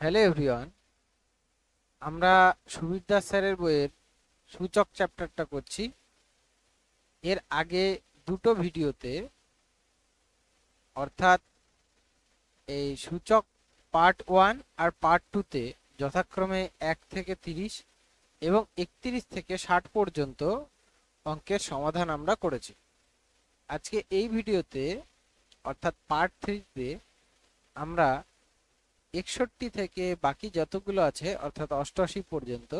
Hello everyone, আমরা সুবীর দাস স্যারের বইয়ের সূচক চ্যাপ্টারটা করছি। এর আগে দুটো ভিডিওতে, অর্থাৎ এই সূচক পার্ট 1 আর পার্ট 2তে যথাক্রমে 1 থেকে 30 এবং 31 থেকে 60 পর্যন্ত অঙ্কের সমাধান আমরা করেছি। আজকে এই ভিডিওতে অর্থাৎ পার্ট 3তে আমরা 61 থেকে বাকি যতগুলো আছে অর্থাৎ 88 পর্যন্ত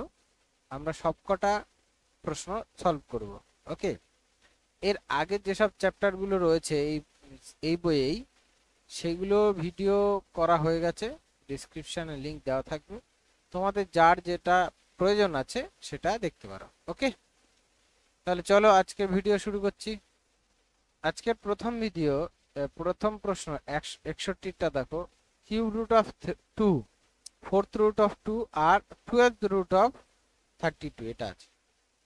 আমরা সবকটা প্রশ্ন সলভ করব। ওকে, এর আগের যেসব চ্যাপ্টারগুলো রয়েছে এই বইয়েই, সেগুলো ভিডিও করা হয়ে গেছে, ডিসক্রিপশনে লিংক দেওয়া থাকবে, তোমাদের যার যেটা প্রয়োজন আছে সেটা দেখতে পারো। ওকে, তাহলে চলো আজকের ভিডিও শুরু করছি। আজকের প্রথম প্রশ্ন 61টা দেখো, cube root of 2, fourth root of 2 আর 12th রুট অফ 32 এটা আছে।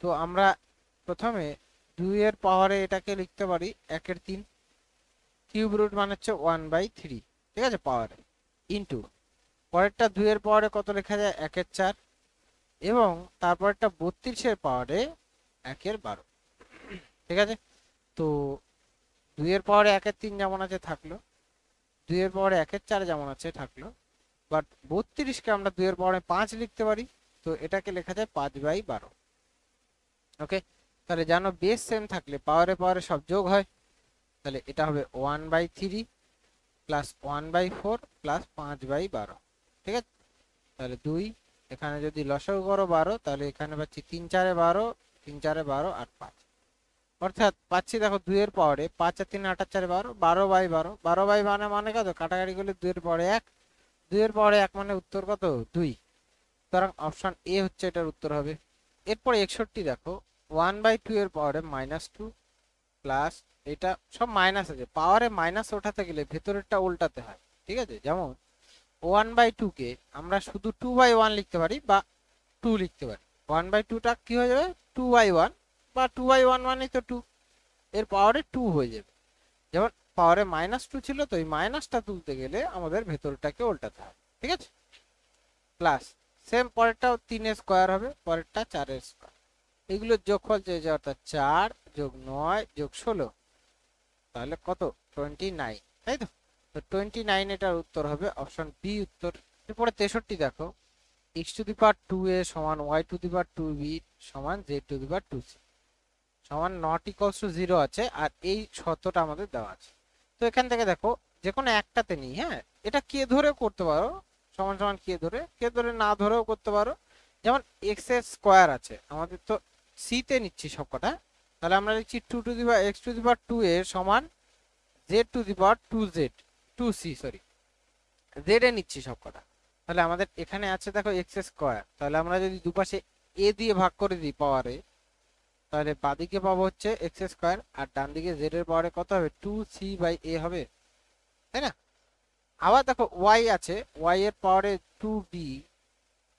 তো আমরা প্রথমে 2 এর পাওয়ারে এটাকে লিখতে পারি 1 এর 3, কিউব রুট মানে হচ্ছে 1/3, ঠিক আছে, পাওয়ারে ইনটু পরেরটা 2 এর পাওয়ারে কত লেখা যায় 1 এর 4, এবং তারপরটা 32 এর পাওয়ারে 1 এর 12, ঠিক আছে। তো 2 এর পাওয়ারে 1 এর 3 যেমন আছে থাকলো, 2 এর পাওয়ারে 1 এর 4 যেমন আছে থাকলো, বাট 32 কে আমরা 2 এর পাওয়ারে 5 লিখতে পারি, তো এটাকে লেখা যায় 5/12। ওকে, তাহলে জানো বেস সেম থাকলে পাওয়ারে পাওয়ারে সব যোগ হয়, তাহলে এটা হবে 1/3 প্লাস 1/4 প্লাস 5/12, ঠিক আছে। তাহলে 2, এখানে যদি লসাগু করো 12, তাহলে এখানে পাচ্ছি 3 4 12, 3 4 12 আর 5, অর্থাৎ পাচ্ছি দেখো 2 এর পাওয়ারে 5 আর 3 8 আর 4 12, 12/12, 12/12 মানে কত, কাটাকাটি করলে 2 এর পাওয়ারে 1, 2 এর পাওয়ারে 1 মানে উত্তর কত 2, সুতরাং অপশন এ হচ্ছে এটার উত্তর হবে। এরপরে 61 দেখো, 1/2 এর পাওয়ারে -2 প্লাস, এটা সব মাইনাস আছে, পাওয়ারে মাইনাস ওঠাতে গেলে ভেতরেরটা উল্টাতে হয়, ঠিক আছে। যেমন 1/2 কে আমরা শুধু 2/1 লিখতে পারি বা 2 লিখতে পারি। 1/2টা কি হয়ে যাবে 2/1, বা 2/1 মানে তো 2, এর পাওয়ারে 2 হয়ে যাবে। যেমন পাওয়ারে -2 ছিল, তো এই মাইনাসটা তুলতে গেলে আমাদের ভেতরটাকে উল্টাতে হয়, ঠিক আছে। প্লাস সেম পরেরটাও 3 এর স্কয়ার হবে, পরেরটা 4 এর স্কয়ার, এগুলোর যোগফল চেয়েছে, অর্থাৎ 4 যোগ 9 যোগ 16, তাহলে কত 29, তাই তো। তো 29 এটার উত্তর হবে অপশন বি উত্তর। এরপরে 63 দেখো, x⁴2a সমান y⁴2b সমান z⁴2c সমান নট ইকুয়ালস টু 0 আছে, আর এই শর্তটা আমাদের দেওয়া আছে। তো এখান থেকে দেখো যে কোনো একটাতে নিই, হ্যাঁ, এটা কে ধরেও করতে পারো, সমান সমান কে ধরে না ধরেও করতে পারো। যেমন এক্স এর স্কোয়ার আছে আমাদের, তো সি তে নিচ্ছি সবকটা, তাহলে আমরা লিখছি 2x⁴2a সমান z⁴2z 2c, সরি, জেড এ নিচ্ছি সবকটা। তাহলে আমাদের এখানে আছে দেখো এক্স স্কোয়ার, তাহলে আমরা যদি দুপাশে এ দিয়ে ভাগ করে দিই পাওয়ারে, তাহলে বাদিকে পাবো হচ্ছে এক্স স্কোয়ার, আর ডান দিকে জেড এর পাওয়ারে কত হবে 2c/a হবে, তাই না। আবার দেখো ওয়াই আছে, ওয়াই এর পাওয়ারে 2b,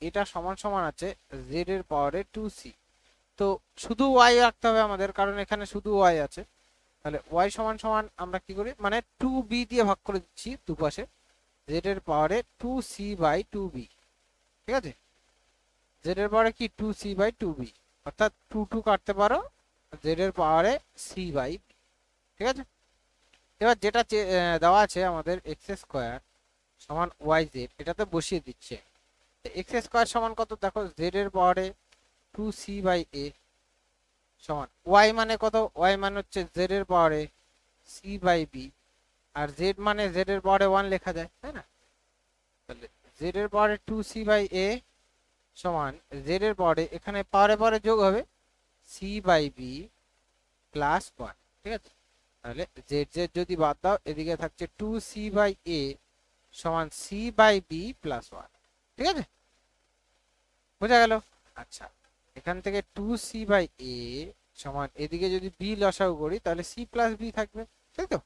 এটা সমান সমান আছে জেড এর পাওয়ারে 2c। তো শুধু ওয়াই রাখতে হবে আমাদের, কারণ এখানে শুধু ওয়াই আছে। তাহলে ওয়াই সমান সমান আমরা কি করি, মানে 2b দিয়ে ভাগ করে দিচ্ছি দুপাশে, জেড এর পাওয়ারে 2c/2b, ঠিক আছে। জেড এর পাওয়ারে কি 2c/2b, অর্থাৎ 2 2 কাটতে পারো, জেড এর পাওয়ারে c/b, ঠিক আছে। এবার যেটা দেওয়া আছে আমাদের এক্স স্কোয়ার সমান ওয়াই জেড, এটাতে বসিয়ে দিচ্ছে। এক্স স্কোয়ার সমান কত দেখো, জেড এর পাওয়ারে 2c/a সমান ওয়াই মানে কত, ওয়াই মানে হচ্ছে জেড এর পাওয়ারে c/b, আর জেড মানে জেড এর পাওয়ারে 1 লেখা যায়, তাই না। তাহলে জেড এর পাওয়ারে 2c/a সমান জেড এর পাওয়ারে, এখানে পাওয়ারে পাওয়ারে যোগ হবে c/b প্লাস 1, ঠিক আছে। তাহলে জেড জেড যদি বাদ দাও, এদিকে থাকছে 2c/a সমান c/b প্লাস 1, ঠিক আছে, বোঝা গেল। আচ্ছা, এখান থেকে 2c/a সমান, এদিকে যদি b লসাগু করি তাহলে c প্লাস b থাকবে, তাই তো।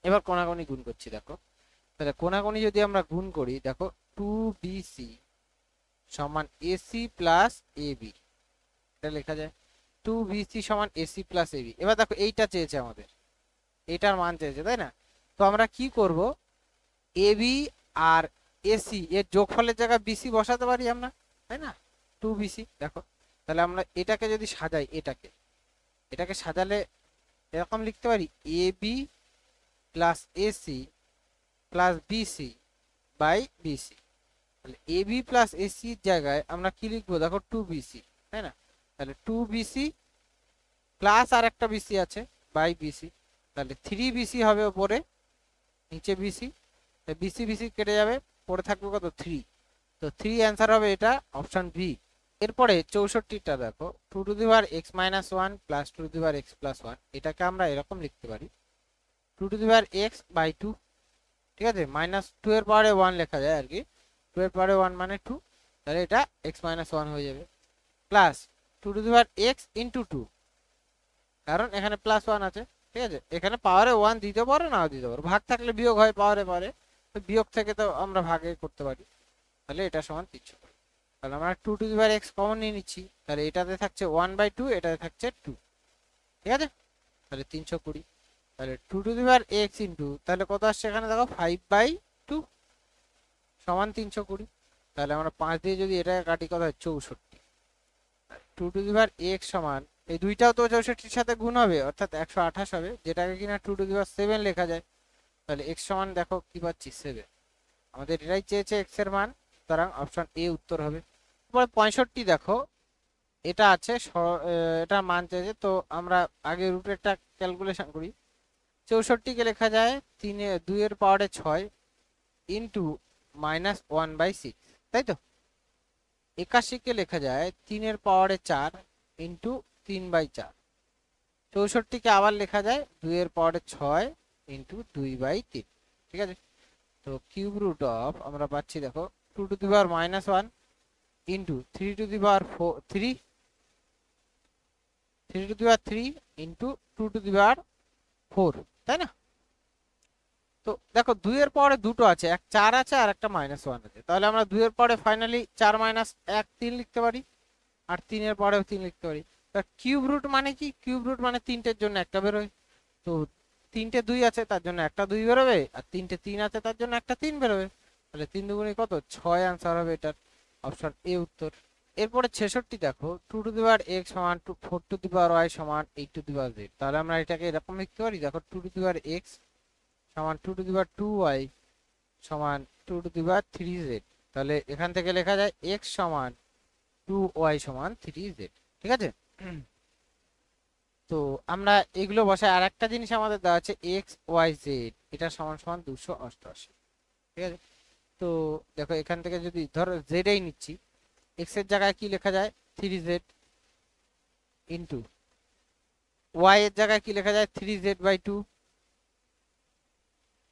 এবার কোনাকুনি গুণ করছি দেখো, তাহলে কোনাকুনি যদি আমরা গুণ করি দেখো 2bc সমান ac প্লাস ab, এটা লেখা যায় 2bc সমান ac প্লাস ab। এবার দেখো এইটা চেয়েছে আমাদের, এইটার মান চেয়েছে, তাই না। তো আমরা কি করব, ab আর এসি এর যোগফলের জায়গায় বিসি বসাতে পারি আমরা, তাই না? 2BC। দেখো তাহলে আমরা এটাকে যদি সাজাই, এটাকে সাজালে এরকম লিখতে পারি AB plus AC plus BC by BC। তাহলে AB প্লাস AC এর জায়গায় আমরা কি লিখবো দেখো 2BC, তাই না? তাহলে 2BC প্লাস আর একটা BC আছে বাই BC, তাহলে 3BC হবে উপরে, নিচে BC। BC BC কেটে যাবে, পরে থাকবে কত 3। তো 3 অ্যান্সার হবে এটা অপশন বি। এরপরে 64টা দেখো 2 to the power x minus 1 plus 2 to the power x plus 1, এটাকে আমরা এরকম লিখতে পারি 2 to the power x by 2, ঠিক আছে? মাইনাস 2 এর পাওয়ারে 1 লেখা যায় আর কি, 2 এর পাওয়ারে 1 মানে 2, তাহলে এটা x মাইনাস 1 হয়ে যাবে, plus 2 to the power x into 2, কারণ এখানে প্লাস 1 আছে, ঠিক আছে? এখানে পাওয়ারে 1 দিতে পারো নাও দিতে পারো, ভাগ থাকলে বিয়োগ হয় পাওয়ারে পাওয়ারে, তো বিয়োগ থেকে তো আমরা ভাগে করতে পারি, তাহলে এটা সমান 300। তাহলে আমরা 2 to the power x common নিয়ে নিচ্ছি, তাহলে এটাতে থাকছে 1/2, এটাতে থাকছে 2, ঠিক আছে? তাহলে 320। তাহলে 2 to the power x into, তাহলে কত আসছে এখানে দেখো 5/2 সমান 320। তাহলে আমরা 5 দিয়ে যদি এটাকে কাটি কত হয় 64। 2 টু দি পাওয়ার x সমান, এই দুইটাও তো 64 এর সাথে গুণ হবে অর্থাৎ 128 হবে, যেটাকে কিনা 2 টু দি পাওয়ার 7 লেখা যায়। তাহলে x সমান দেখো কি পাচ্ছি 7। আমাদের এটাই চেয়েছে x এর মান, সুতরাং অপশন এ উত্তর হবে। তারপরে 65 দেখো, এটা আছে এটা মান চেয়েছে, তো আমরা আগে রুটেরটা ক্যালকুলেশন করি। 64 কে লেখা যায় 2 এর পাওয়ারে 6 ইন্টু মাইনাস 1/6, তাই তো? 81 কে লেখা যায় 3 এর পাওয়ারে 4 ইন্টু 3/4। 64 কে আবার লেখা যায় 2 এর পাওয়ারে 6 ইন্টু 2/3, ঠিক আছে? তো কিউব রুট অফ আমরা পাচ্ছি দেখো 2 to the power minus 1 into 3 to the power 3 to the power 3 into 2 to the power 4, তাই না? তো দেখো 2 এর পাওয়ারে দুটো আছে, এক 4 আছে আর একটা -1 আছে, তাহলে আমরা 2 এর পাওয়ারে ফাইনালি 4 মাইনাস 1 3 লিখতে পারি, আর 3 এর পাওয়ারেও 3 লিখতে পারি। কিউব রুট মানে কি? কিউব রুট মানে তিনটের জন্য একটা বেরোয়, তো 3টে 2 আছে তার জন্য একটা 2 বেরোবে, আর 3টে 3 আছে তার জন্য একটা 3 বেরোবে, তাহলে 3 দুগুণে কত 6 আনসার হবে এটার, অপশন এ উত্তর। এরপরে 66 দেখো 2 টু দি পাওয়ার x সমান 4 টু দি পাওয়ার y সমান 8 টু দি পাওয়ার z, তাহলে আমরা এটাকে এরকম লিখতে পারি দেখো 2 টু দি পাওয়ার x সমান 2 টু দি পাওয়ার 2y সমান 2 টু দি পাওয়ার 3z। তাহলে এখান থেকে লেখা যায় x সমান 2y সমান 3z, ঠিক আছে? তো আমরা এগুলো বসাই, আর একটা জিনিস আমাদের দেওয়া আছে x y z, এটা সমান সমান 288, ঠিক আছে? তো দেখো এখান থেকে যদি ধরো z এই নিচ্ছি, x এর জায়গায় কি লেখা যায় 3z ইন্টু y এর জায়গায় কি লেখা যায় 3z/2,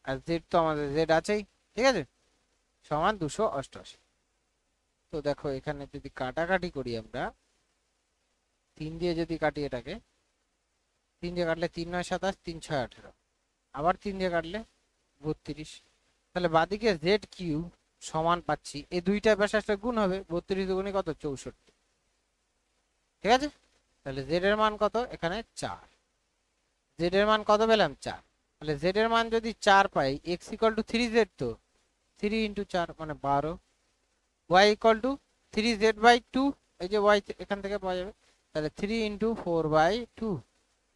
আর z তো আমাদের z আছেই, ঠিক আছে? সমান 288। তো দেখো এখানে যদি কাটাকাটি করি আমরা 3 দিয়ে যদি কাটি, এটাকে 3 দিয়ে কাটলে 3 9 27, 3 6 18, আবার 3 দিয়ে কাটলে 32। তাহলে বাদিকে জেড কিউ সমান পাচ্ছি, এই দুইটা ব্যাসার্ধের গুণ হবে, 32 দুগুণে কত 64, ঠিক আছে? তাহলে জেড এর মান কত এখানে 4, জেড এর মান কত পেলাম 4। তাহলে জেড এর মান যদি 4 পাই, x ইকুয়াল টু 3z, তো 3 ইন্টু 4 মানে 12, y ইকুয়াল টু 3z/2, এই যে y এখান থেকে পাওয়া যাবে, তাহলে 3 ইন্টু 4/2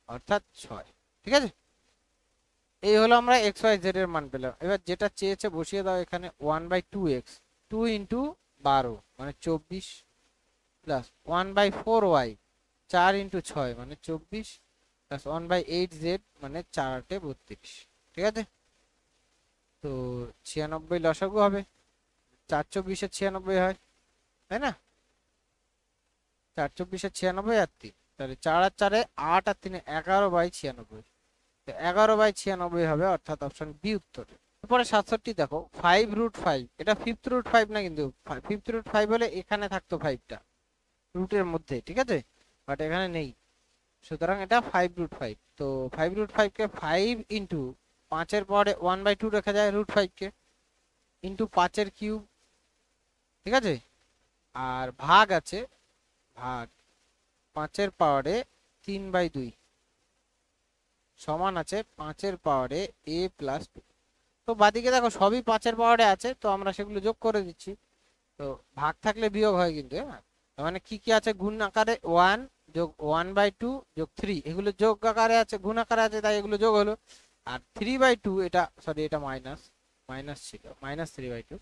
অর্থাৎ 6, ঠিক আছে? এই হলো আমরা এক্স ওয়াই জেড এর মান পেলাম। এবার যেটা চেয়েছে বসিয়ে দাও এখানে 1/2x, 2 ইন্টু 12 মানে 24, প্লাস 1/4y 4 ইন্টু 6 মানে 24, প্লাস 1/8z মানে 4 8 32, ঠিক আছে? তো 96 লসাগু হবে, 4 24 96 হয়, তাই না? 4 24 96 আর 3, তাহলে 4 আর 4 8 আর 3 11/96, 11/96 হবে, অর্থাৎ অপশন বি উত্তর। তারপরে 67 দেখো 5√5, এটা 5th রুট 5 না, কিন্তু 5th রুট 5 হলে এখানে থাকতো 5টা রুটের মধ্যে, ঠিক আছে? বাট এখানে নেই, সুতরাং এটা 5√5। তো 5√5 কে 5 ইন্টু 5 এর পাওয়ারে 1/2 রেখা যায় রুট 5 কে, ইন্টু 5 এর কিউব, ঠিক আছে? আর ভাগ আছে, ভাগ 5 এর পাওয়ারে 3/2 সমান আছে 5 এর পাওয়ারে a প্লাস 2। তো বাদিকে দেখো সবই 5-এর পাওয়ারে আছে, তো আমরা সেগুলো যোগ করে দিচ্ছি। তো ভাগ থাকলে বিয়োগ হয় কিন্তু, হ্যাঁ। তার মানে কি কি আছে, গুণ আকারে 1 যোগ 1/2 যোগ 3, এগুলো যোগ আকারে আছে, গুণ আকারে আছে, তাই এগুলো যোগ হলো। আর 3/2, এটা সরি এটা মাইনাস, মাইনাস ছিল, -3/2।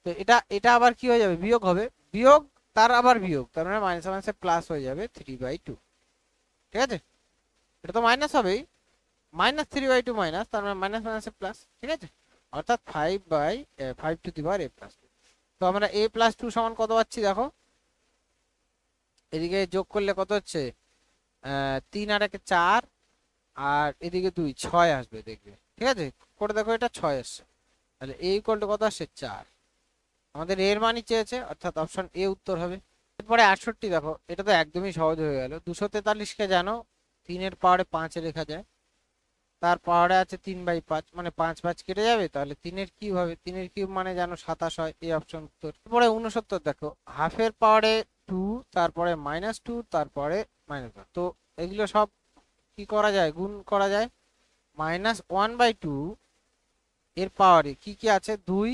তো এটা এটা আবার কি হয়ে যাবে, বিয়োগ হবে, বিয়োগ তার আবার বিয়োগ, তার মানে মাইনাস মাইনাসে প্লাস হয়ে যাবে 3/2। ঠিক আছে, এটা তো মাইনাস হবেই, -3/2 মাইনাস, তার মানে মাইনাস মাইনাসে প্লাস। ঠিক আছে, অর্থাৎ 5/5 তো আমরা a+2 সমান কত পাচ্ছি দেখো, এদিকে যোগ করলে কত হচ্ছে, 3 আর 1 4, আর এদিকে 2 6 আসবে দেখবে। ঠিক আছে, করে দেখো এটা 6 আসছে, তাহলে a = কত আসছে 4। আমাদের এর মানই চেয়েছে, অর্থাৎ অপশন এ উত্তর হবে। এরপরে 68 দেখো, এটা তো একদমই সহজ হয়ে গেল। 243 কে জানো 3-এর পাওয়ারে 5 লেখা যায়, তার পাওয়ারে আছে 3/5, মানে 5 কেটে যাবে, তাহলে 3-এর কিউব হবে, 3-এর কিউব মানে জানো 27 হয়, এই অপশন উত্তর। তারপরে 69 দেখো, হাফের পাওয়ারে 2, তারপরে -2, তারপরে -1। তো এগুলো সব কি করা যায়, গুণ করা যায়। -1/2 এর পাওয়ারে কি কি আছে, 2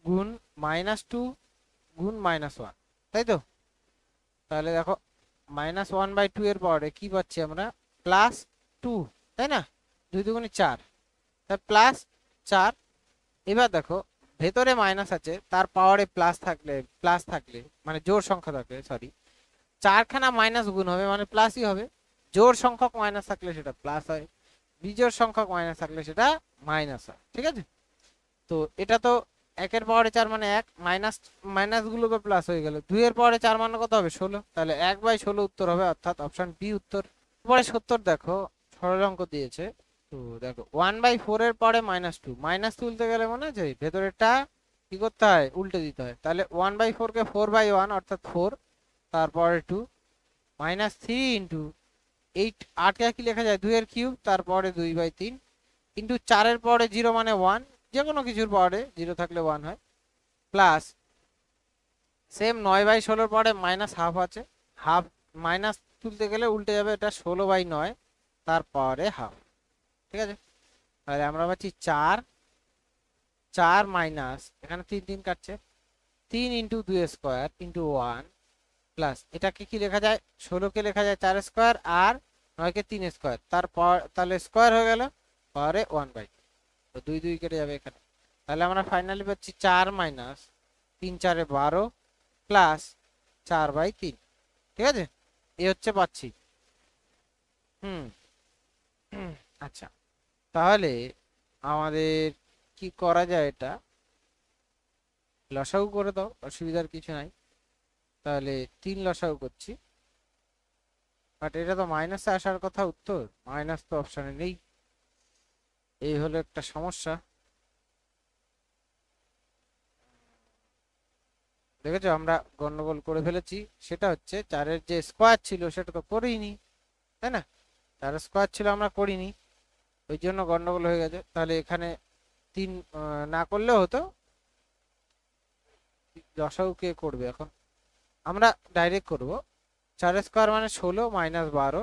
গুণ -2 গুণ -1, তাই তো। তাহলে দেখো -1/2 এর পাওয়ারে কি পাচ্ছি আমরা, +2, তাই না, 2 দুগুণে 4, তাই +4। এবার দেখো ভেতরে মাইনাস আছে, তার পাওয়ারে প্লাস থাকলে মানে জোড় সংখ্যা থাকলে, সরি, 4খানা মাইনাস গুণ হবে মানে প্লাসই হবে। জোড় সংখ্যক মাইনাস থাকলে সেটা প্লাস হয়, বিজোড় সংখ্যক মাইনাস থাকলে সেটা মাইনাস হয়। ঠিক আছে, তো এটা তো 1-এর পাওয়ারে 4 মানে 1, মাইনাস মাইনাস গুলো তো প্লাস হয়ে গেল। 2-এর পাওয়ারে 4 মানে কত হবে, 16, তাহলে 1/16 উত্তর হবে, অর্থাৎ অপশন বি উত্তর। পরে 70 দেখো, সরল অঙ্ক দিয়েছে। তো দেখো 1/4 এর পরে -2, মাইনাস তুলতে গেলে মনে আছে ভেতরেরটা কি করতে হয়, উল্টে দিতে হয়। তাহলে 1/4 কে 4/1 অর্থাৎ 4, তারপরে 2 -3 ইন্টু 8, 8 কে কি লেখা যায়, 2 এর কিউব, তারপরে 2/3 ইন্টু 4-এর পরে 0 মানে 1, যে কোনো কিছুর পরে 0 থাকলে 1 হয়, প্লাস সেম 9/16 পরে -হাফ আছে, হাফ মাইনাস তুলতে গেলে উল্টে যাবে, এটা 16/9 তারপরে হাফ। ঠিক আছে, তাহলে আমরা পাচ্ছি 4, 4 মাইনাস এখানে 3 3 কাটছে, 3 ইন্টু 2 স্কোয়ার ইন্টু 1, প্লাস এটাকে কি লেখা যায়, 16-কে লেখা যায় 4 স্কোয়ার, আর 9-কে 3 স্কোয়ার, তারপর তাহলে স্কোয়ার হয়ে গেল, পরে 1/2, তো 2 2 কেটে যাবে এখানে। তাহলে আমরা ফাইনালি পাচ্ছি 4 মাইনাস 3 4 12 প্লাস 4/3। ঠিক আছে, এ হচ্ছে পাচ্ছি। হুম আচ্ছা, তাহলে আমাদের কি করা যায়, এটা লসাগু করে দাও, অসুবিধার কিছু নাই। তাহলে 3 লসাগু করছি, বাট এটা তো মাইনাসে আসার কথা উত্তর, মাইনাস তো অপশনে নেই, এই হলো একটা সমস্যা। দেখেছো আমরা গন্ডগোল করে ফেলেছি, সেটা হচ্ছে 4-এর যে স্কোয়ার ছিল সেটা তো করিনি, তাই না, 4 স্কোয়ার ছিল আমরা করিনি, ওই জন্য গন্ডগোল হয়ে গেছে। তাহলে এখানে 3 না করলেও হতো, লসাগু কে করবে এখন, আমরা ডাইরেক্ট করব। 4 স্কোয়ার মানে 16 -12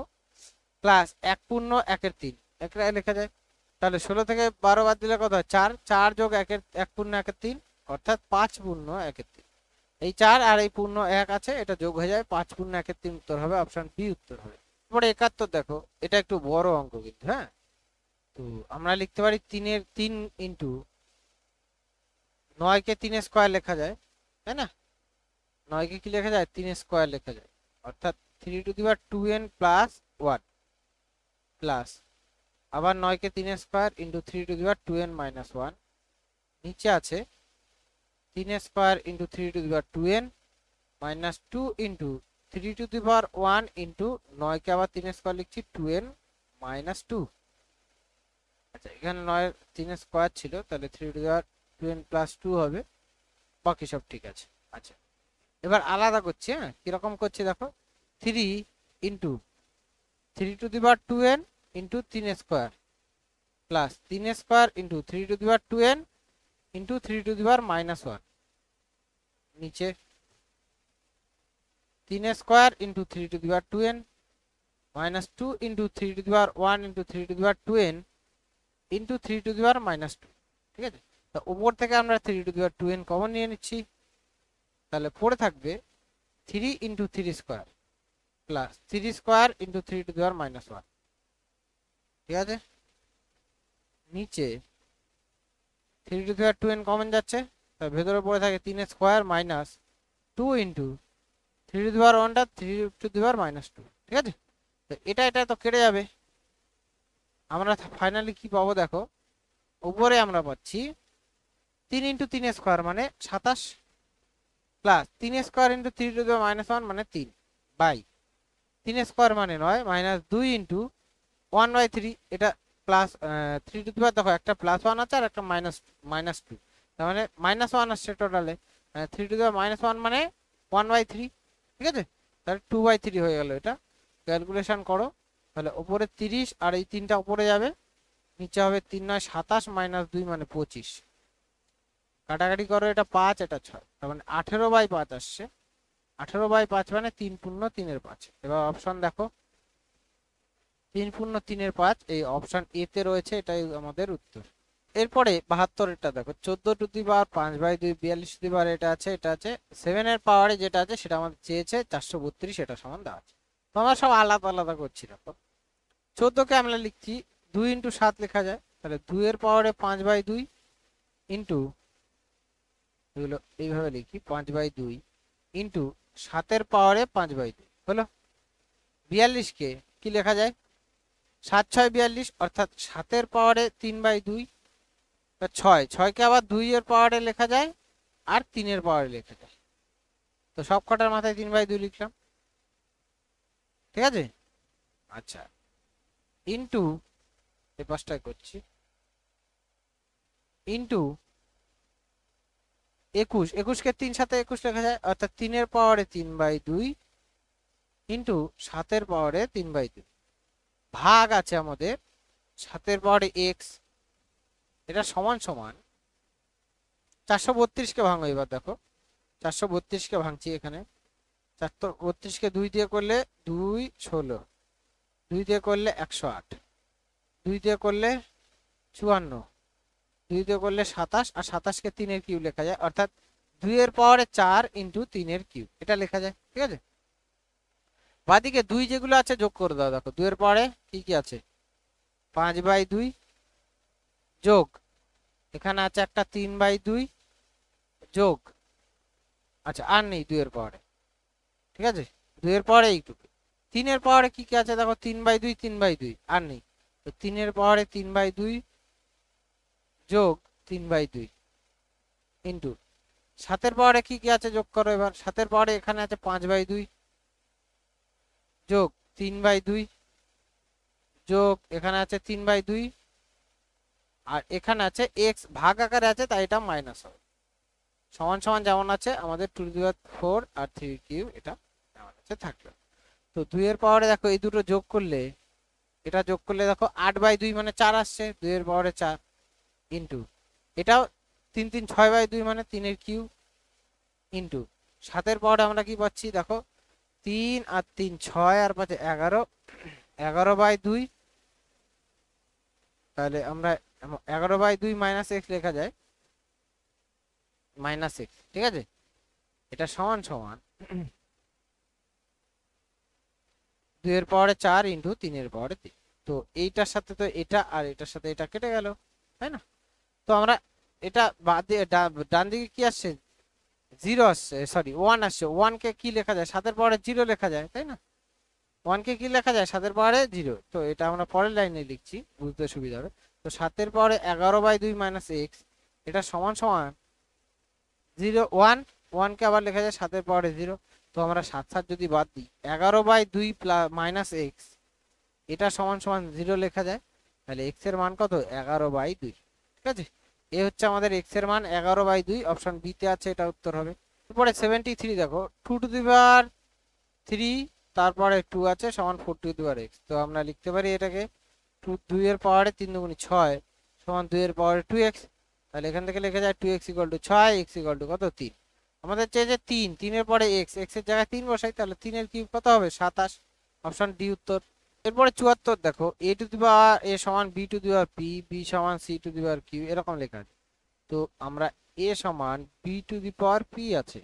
প্লাস 1 পূর্ণ 1-এর 3, একটা লেখা যায়। তাহলে 16 থেকে 12 বাদ দিলে কত হয়, 4, 4 যোগ 1 পূর্ণ 1-এর 3, অর্থাৎ 5 পূর্ণ 1-এর 3। এই 4 আর এই পূর্ণ 1 আছে, এটা যোগ হয়ে যায়, 5 পূর্ণ 1-এর 3 উত্তর হবে, অপশন বি উত্তর হবে। তারপরে 71 দেখো, এটা একটু বড় অঙ্ক কিন্তু, হ্যাঁ। তো আমরা লিখতে পারি 3-এর 3 ইন্টু 9-কে 3 স্কোয়ার লেখা যায়, তাই না, 9-কে কি লেখা যায়, 3 স্কোয়ার লেখা যায়, অর্থাৎ 3^2n + 1 প্লাস আবার 9-কে 3 স্কোয়ার ইন্টু 3^2n - 1, নিচে আছে 3 square into 3^2n - 2 into 3^1 into 9-কে আবার 3 স্কোয়ার লিখছি 2n - 2। আচ্ছা, এখানে 9 3 স্কোয়ার ছিল, তাহলে 3^2n + 2 হবে, বাকি সব ঠিক আছে। আচ্ছা, এবার আলাদা করছি, হ্যাঁ, কিরকম করছি দেখো, 3 into 3^2n into 3 square plus 3 square into 3^2n into 3^-1, নিচে 3 square into 3^2n - 2 into 3^1 into 3^2n into 3^-2। ঠিক আছে। তো উপর থেকে আমরা 3^2n কমন নিয়ে নিচ্ছি, তাহলে পড়ে থাকবে 3 into 3 square plus 3 square into 3^-1, ঠিক আছে। নিচে 3^2n কমন যাচ্ছে, তার ভেতরে পড়ে থাকে 3 স্কোয়ার মাইনাস 2 ইন্টু 3^1টা 3^-2, ঠিক আছে। তো এটা তো কেটে যাবে, আমরা ফাইনালি কি পাবো দেখো, উপরে আমরা পাচ্ছি 3 ইন্টু 3 স্কোয়ার মানে 27 প্লাস 3 স্কোয়ার ইন্টু 3^-1 মানে 3 বাই 3 স্কোয়ার মানে 9 মাইনাস 2 ইন্টু 1/3, এটা প্লাস 3^, দেখো একটা +1 আছে আর একটা -2, তার মানে -1 আসছে টোটালে, 3^-1 মানে 1/3, ঠিক আছে। তাহলে 2/3 হয়ে গেল, এটা ক্যালকুলেশন করো, তাহলে উপরে 30 আর এই 3টা উপরে যাবে, নিচে হবে 3 9 27 মাইনাস 2 মানে 25, কাটাকাটি করো, এটা 5 এটা 6, তার মানে 18/5 আসছে। 18/5 মানে 3×3=5। এবার অপশন দেখো, 3×3=5, এই অপশন এ তে রয়েছে, এটাই আমাদের উত্তর। এরপরে 72 এটা দেখো, 14^5/2 42 এটা আছে, এটা আছে 7 এর পাওয়ারে যেটা আছে সেটা আমাদের চেয়েছে 432, এটা সমান দেওয়া আছে। তো আমরা সব আলাদা আলাদা করছি। দেখো 14 কে আমরা লিখছি 2 ইন্টু 7 লেখা যায়, তাহলে 2 এর পাওয়ারে 5/2 ইন্টু, এগুলো এইভাবে লিখি 5/2 ইন্টু 7 এর পাওয়ারে 5/2 হলো। 42 কে কি লেখা যায়, 7 6 42, অর্থাৎ 7 এর পাওয়ারে 3/2, 6 কে আবার 2 এর পাওয়ারে লেখা যায় আর 3 এর পাওয়ারে লেখা যায়, তো সব কটার মাথায় 3/2 লিখলাম, ঠিক আছে। আচ্ছা, ইন্টু, এই পাশটায় করছি, ইন্টু 21, 21 কে 3 7 21 লেখা যায়, অর্থাৎ 3 এর পাওয়ারে 3/2 ইন্টু 7 এর পাওয়ারে 3/2, ভাগ আছে আমাদের 7 এর পাওয়ারে x, এটা সমান সমান 432 কে ভাঙো। এবার দেখো 432 কে ভাঙছি, এখানে 432 কে 2 দিয়ে করলে 2 16, 2 দিয়ে করলে 108, 2 দিয়ে করলে 54, 2 দিয়ে করলে 27, আর 27 কে 3 এর কিউব লেখা যায়, অর্থাৎ 2 এর পাওয়ারে 4 ইন্টু 3 এর কিউব, এটা লেখা যায়, ঠিক আছে। বাদিকে 2 যেগুলো আছে যোগ করে দাও, দেখো 2 এর পাওয়ারে কি কি আছে, 5/2 যোগ এখানে আছে একটা 3/2 যোগ, আচ্ছা আর নেই 2 এর পাওয়ারে, ঠিক আছে। 2 এর পাওয়ারে এইটুকু, 3 এর পাওয়ারে কি কি আছে দেখো, 3/2 3/2 আর নেই, তো 3 এর পাওয়ারে 3/2 যোগ 3/2 ইন্টু 7 এর পাওয়ারে কি কি আছে যোগ করো। এবার 7 এর পাওয়ারে এখানে আছে 5/2 যোগ 3/2 যোগ এখানে আছে 3/2, আর এখানে আছে x ভাগ আকারে আছে, তাই এটা মাইনাস হবে, সমান সমান যেমন আছে আমাদের 2^4 আর 3³ এটা আমার কাছে থাকলো। তো 2 এর পাওয়ারে দেখো এই দুটো যোগ করলে, এটা যোগ করলে দেখো 8/2 মানে 4 আসছে, 2 এর পাওয়ারে 4 ইন্টু এটাও 3 3 6/2 মানে 3 এর কিউব ইন্টু 7 এর পাওয়ারে আমরা কি পাচ্ছি দেখো, 3 আর 3 6 আর 5 11, 11/2, তাহলে আমরা 11/2 মাইনাস x লেখা যায়, মাইনাস x, ঠিক আছে। এটা সমান সমান 2 এর পাওয়ারে 4 ইন্টু 3 এর পাওয়ারে 3, তো এইটার সাথে তো এটা আর এটার সাথে এটা কেটে গেল, তাই না। তো আমরা এটা বাদ দিয়ে ডান দিকে কি আসছে, 0 আসছে, সরি 1 আসছে, 1 কে কি লেখা যায়, 7 এর পাওয়ারে 0 লেখা যায়, তাই না। 1 কে কি লেখা যায়, 7 এর পাওয়ারে 0, তো এটা আমরা পরের লাইনে লিখছি, বুঝতে সুবিধা হবে। তো 7 এর পাওয়ারে 11/2 মাইনাস x, এটা সমান সমান 0 1, 1 কে আবার লেখা যায় 7 এর পাওয়ারে 0, তো আমরা 7 7 যদি বাদ দিই 11/2 মাইনাস x, এটা সমান সমান 0 লেখা যায়, তাহলে x এর মান কত, 11/2, ঠিক আছে। এ হচ্ছে আমাদের x এর মান 11/2, অপশন বি তে আছে, এটা উত্তর হবে। এরপরে 73 দেখো, 2^3 তারপরে 2 আছে সমান 4^x, তো আমরা লিখতে পারি এটাকে 2 এর পাওয়ারে 3 দুগুণী 6 সমান 2 এর পাওয়ারে 2x, তাহলে এখান থেকে লেখা যায় 2x = 6, x = কত 3, আমাদের চেয়েছে 3, 3 এর পরে x, x এর জায়গায় 3 বসাই, তাহলে 3 এর কিউব কত হবে 27, অপশন ডি উত্তর। এরপরে 74 দেখো, a two the power a সমান b two the power p, b সমান c two the power q, এরকম লেখা আছে, তো আমরা a সমান b two the power p আছে,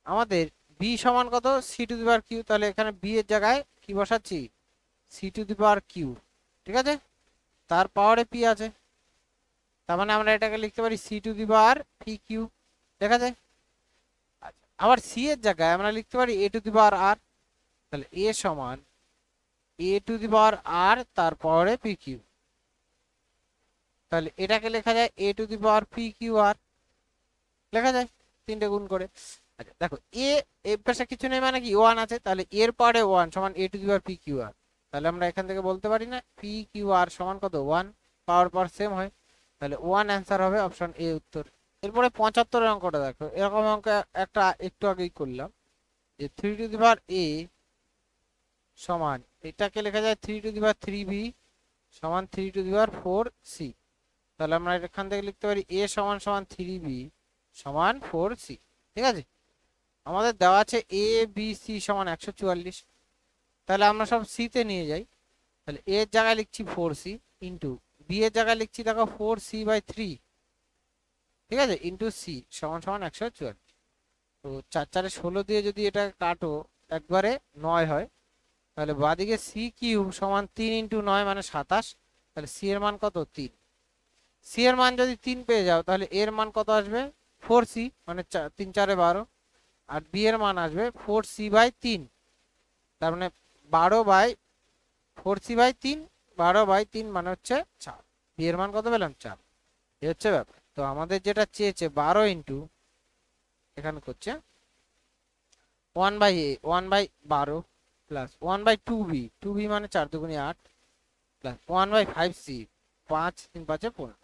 আমাদের b সমান কত, c two the power q, তাহলে এখানে b এর জায়গায় কি বসাচ্ছি, c two the power q, ঠিক আছে, তার পাওয়ারে p আছে, তার মানে আমরা এটাকে লিখতে পারি c two the power p q, ঠিক আছে। আচ্ছা, আবার c এর জায়গায় আমরা লিখতে পারি a two the power r, তাহলে a সমান a two the power r তার পাওয়ারে p q, তাহলে এটাকে লেখা যায় a two the power p q r, লেখা যায় তিনটে গুণ করে। আচ্ছা দেখো এর পাশে কিছু নেই মানে কি 1 আছে, তাহলে এর পরে 1 সমান a two the power p q r, তাহলে আমরা এখান থেকে বলতে পারি না p q r সমান কত 1, পাওয়ার পাওয়ার সেম হয়, তাহলে 1 অ্যান্সার হবে অপশন এ উত্তর। এরপরে 75 অঙ্কটা দেখো, এরকম অঙ্ক একটা একটু আগেই করলাম, যে 3 টু দি পাওয়ার a সমান, এটাকে লেখা যায় 3 টু দি পাওয়ার 3b সমান 3 টু দি পাওয়ার 4c, তাহলে আমরা এখান থেকে লিখতে পারি a সমান সমান 3b সমান 4c, ঠিক আছে। আমাদের দেওয়া আছে a b c সমান 144, তাহলে আমরা সব c তে নিয়ে যাই, তাহলে a এর জায়গায় লিখছি 4c ইন্টু b এর জায়গায় লিখছি দেখো 4c বাই 3, ঠিক আছে, ইন্টু c সমান সমান 144। তো 4 4 16 দিয়ে যদি এটা কাটো একবারে 9 হয়, তাহলে বাদিকে c কিউব সমান 3 ইন্টু 9 মানে 27, তাহলে c এর মান কত 3, c এর মান যদি 3 পেয়ে যাও তাহলে এর মান কত আসবে 4c মানে 3 4 12, আর b এর মান আসবে 4c বাই 3, তার মানে 12 বাই 4c বাই 3, 12 বাই 3 মানে হচ্ছে 4, b এর মান কত পেলাম 4, এই হচ্ছে ব্যাপার। তো আমাদের যেটা চেয়েছে 12 ইন্টু এখানে করছে 1 by a 1 by 12 plus 1 by 2b, 2b মানে 4 দুগুণে 8 প্লাস 1 বাই 5c, 5 3 5 15,